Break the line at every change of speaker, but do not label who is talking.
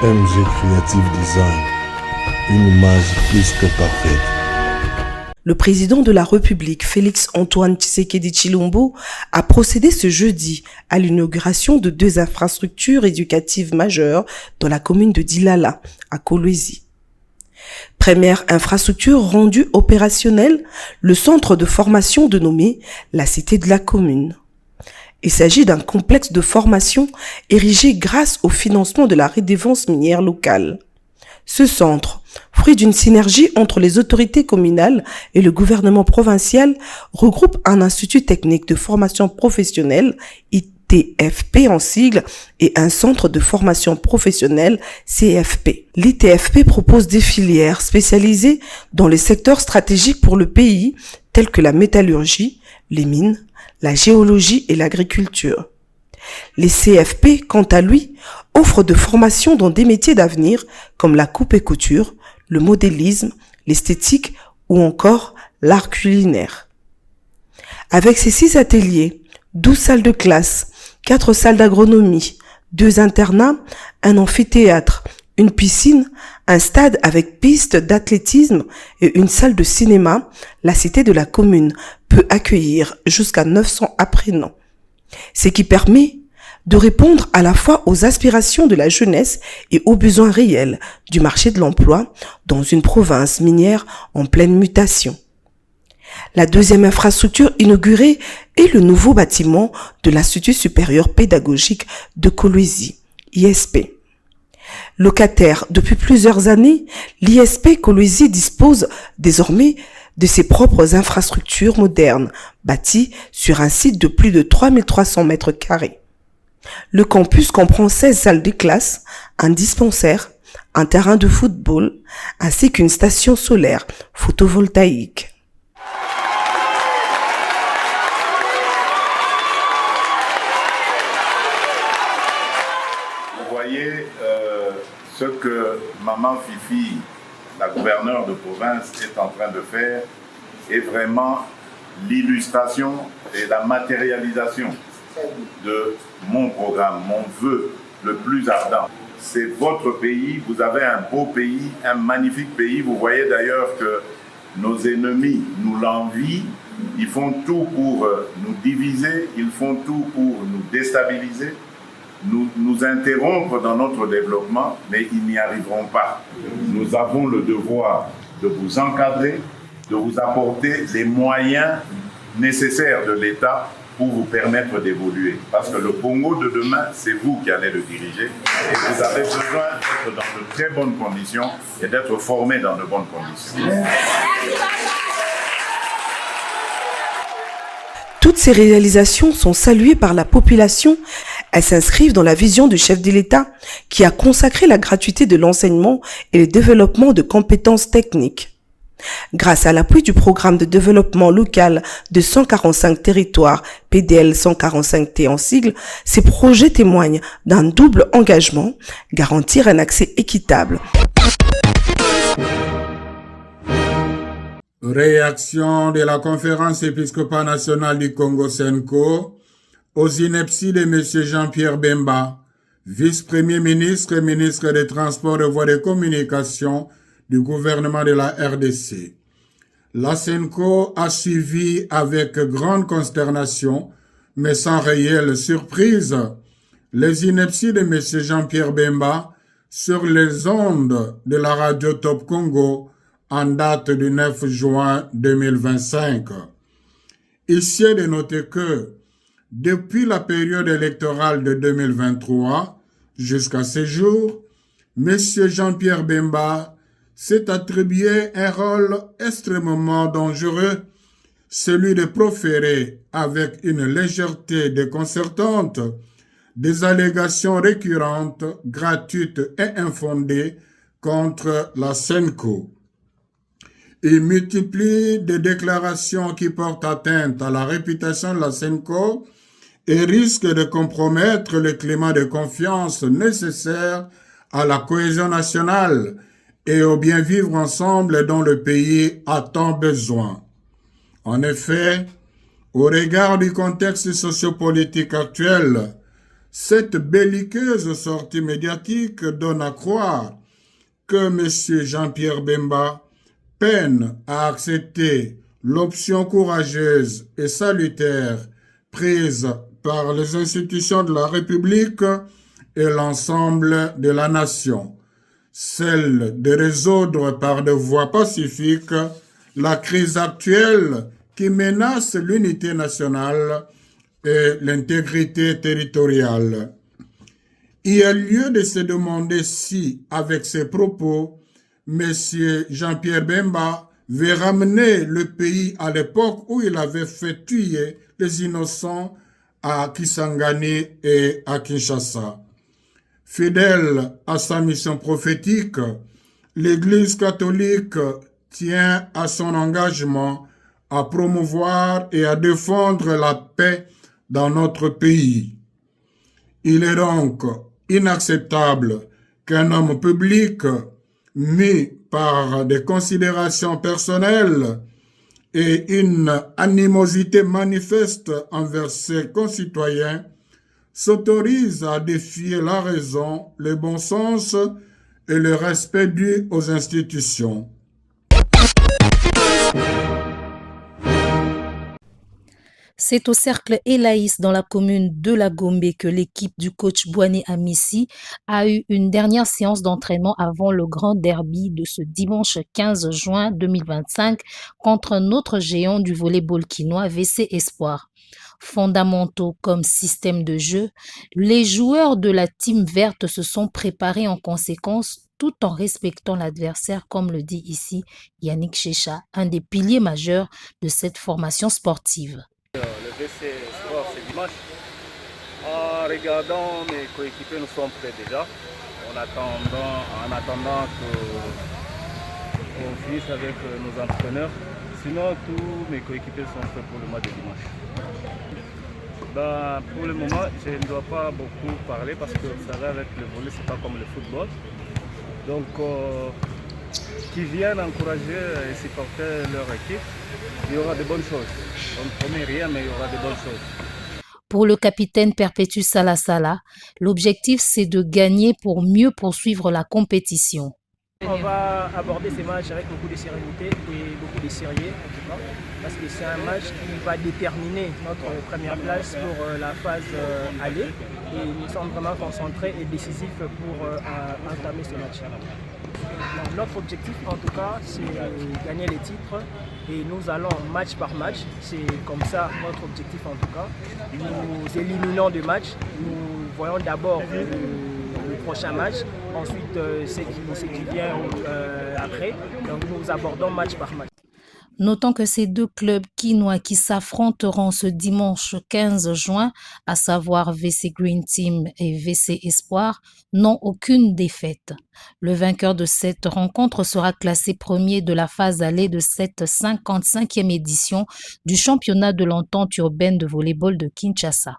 MG Creative Design, une image plus que parfaite.
Le président de la République, Félix-Antoine Tshisekedi Tshilombo, a procédé ce jeudi à l'inauguration de 2 infrastructures éducatives majeures dans la commune de Dilala, à Kolwezi. Première infrastructure rendue opérationnelle, le centre de formation dénommé la Cité de la Commune. Il s'agit d'un complexe de formation érigé grâce au financement de la redevance minière locale. Ce centre, fruit d'une synergie entre les autorités communales et le gouvernement provincial, regroupe un institut technique de formation professionnelle, ITFP en sigle, et un centre de formation professionnelle, CFP. L'ITFP propose des filières spécialisées dans les secteurs stratégiques pour le pays, tels que la métallurgie, les mines, la géologie et l'agriculture. Les CFP, quant à lui, offrent de formations dans des métiers d'avenir comme la coupe et couture, le modélisme, l'esthétique ou encore l'art culinaire. Avec ses 6 ateliers, 12 salles de classe, 4 salles d'agronomie, 2 internats, un amphithéâtre, une piscine, un stade avec piste d'athlétisme et une salle de cinéma, la Cité de la Commune peut accueillir jusqu'à 900 apprenants. Ce qui permet de répondre à la fois aux aspirations de la jeunesse et aux besoins réels du marché de l'emploi dans une province minière en pleine mutation. La deuxième infrastructure inaugurée est le nouveau bâtiment de l'Institut supérieur pédagogique de Kolwezi, ISP. Locataire depuis plusieurs années, l'ISP Kolwezi dispose désormais de ses propres infrastructures modernes, bâties sur un site de plus de 3300 mètres carrés. Le campus comprend 16 salles de classe, un dispensaire, un terrain de football, ainsi qu'une station solaire photovoltaïque.
Vous voyez ce que Maman Fifi, la gouverneure de province, est en train de faire est vraiment l'illustration et la matérialisation de mon programme, mon vœu le plus ardent. C'est votre pays, vous avez un beau pays, un magnifique pays. Vous voyez d'ailleurs que nos ennemis nous l'envient. Ils font tout pour nous diviser, ils font tout pour nous déstabiliser, nous interrompre dans notre développement, mais ils n'y arriveront pas. Nous avons le devoir de vous encadrer, de vous apporter les moyens nécessaires de l'État pour vous permettre d'évoluer. Parce que le Congo de demain, c'est vous qui allez le diriger. Et vous avez besoin d'être dans de très bonnes conditions et d'être formé dans de bonnes conditions.
Toutes ces réalisations sont saluées par la population. Elles s'inscrivent dans la vision du chef de l'État qui a consacré la gratuité de l'enseignement et le développement de compétences techniques. Grâce à l'appui du programme de développement local de 145 territoires, PDL 145T en sigle, ces projets témoignent d'un double engagement, garantir un accès équitable.
Réaction de la Conférence épiscopale nationale du Congo Senko aux inepties de M. Jean-Pierre Bemba, vice-premier ministre et ministre des Transports et Voies de Communication du gouvernement de la RDC. La Senko a suivi avec grande consternation, mais sans réelle surprise, les inepties de M. Jean-Pierre Bemba sur les ondes de la radio Top Congo en date du 9 juin 2025. Ici est de noter que, depuis la période électorale de 2023 jusqu'à ce jour, M. Jean-Pierre Bemba s'est attribué un rôle extrêmement dangereux, celui de proférer avec une légèreté déconcertante des allégations récurrentes, gratuites et infondées contre la Senko. Il multiplie des déclarations qui portent atteinte à la réputation de la Senko et risquent de compromettre le climat de confiance nécessaire à la cohésion nationale et au bien vivre ensemble dont le pays a tant besoin. En effet, au regard du contexte sociopolitique actuel, Cette belliqueuse sortie médiatique donne à croire que M. Jean-Pierre Bemba peine à accepter l'option courageuse et salutaire prise par les institutions de la République et l'ensemble de la nation, celle de résoudre par des voies pacifiques la crise actuelle qui menace l'unité nationale et l'intégrité territoriale. Il y a lieu de se demander si, avec ces propos, M. Jean-Pierre Bemba veut ramener le pays à l'époque où il avait fait tuer les innocents à Kisangani et à Kinshasa. Fidèle à sa mission prophétique, l'Église catholique tient à son engagement à promouvoir et à défendre la paix dans notre pays. Il est donc inacceptable qu'un homme public, mis par des considérations personnelles et une animosité manifeste envers ses concitoyens, s'autorise à défier la raison, le bon sens et le respect dû aux institutions.
C'est au cercle Elaïs dans la commune de La Gombe que l'équipe du coach Bouani Amissi a eu une dernière séance d'entraînement avant le grand derby de ce dimanche 15 juin 2025 contre un autre géant du volley-ball quinois, VC Espoir. Fondamentaux comme système de jeu, les joueurs de la team verte se sont préparés en conséquence tout en respectant l'adversaire, comme le dit ici Yannick Checha, un des piliers majeurs de cette formation sportive.
Le VC Sport, c'est dimanche. En regardant mes coéquipiers, nous sommes prêts déjà. En attendant qu'on finisse avec nos entraîneurs. Sinon, tous mes coéquipiers sont prêts pour le mois de dimanche. Pour le moment, je ne dois pas beaucoup parler parce que vous savez, avec le volley, c'est pas comme le football. Donc, qui viennent encourager et supporter leur équipe, il y aura de bonnes choses. On ne promet rien, mais il y aura de bonnes choses.
Pour le capitaine Perpétus Salasala, l'objectif c'est de gagner pour mieux poursuivre la compétition.
On va aborder ces matchs avec beaucoup de sérénité et beaucoup de sérieux en tout cas, parce que c'est un match qui va déterminer notre première place pour la phase aller et nous sommes vraiment concentrés et décisifs pour entamer ce match. Notre objectif en tout cas c'est gagner les titres et nous allons match par match, c'est comme ça notre objectif en tout cas. Nous éliminons des matchs, nous voyons d'abord le prochain match, ensuite ce qui vient après, donc nous abordons match par match.
Notons que ces deux clubs quinois qui s'affronteront ce dimanche 15 juin, à savoir VC Green Team et VC Espoir, n'ont aucune défaite. Le vainqueur de cette rencontre sera classé premier de la phase allée de cette 55e édition du championnat de l'entente urbaine de volley-ball de Kinshasa.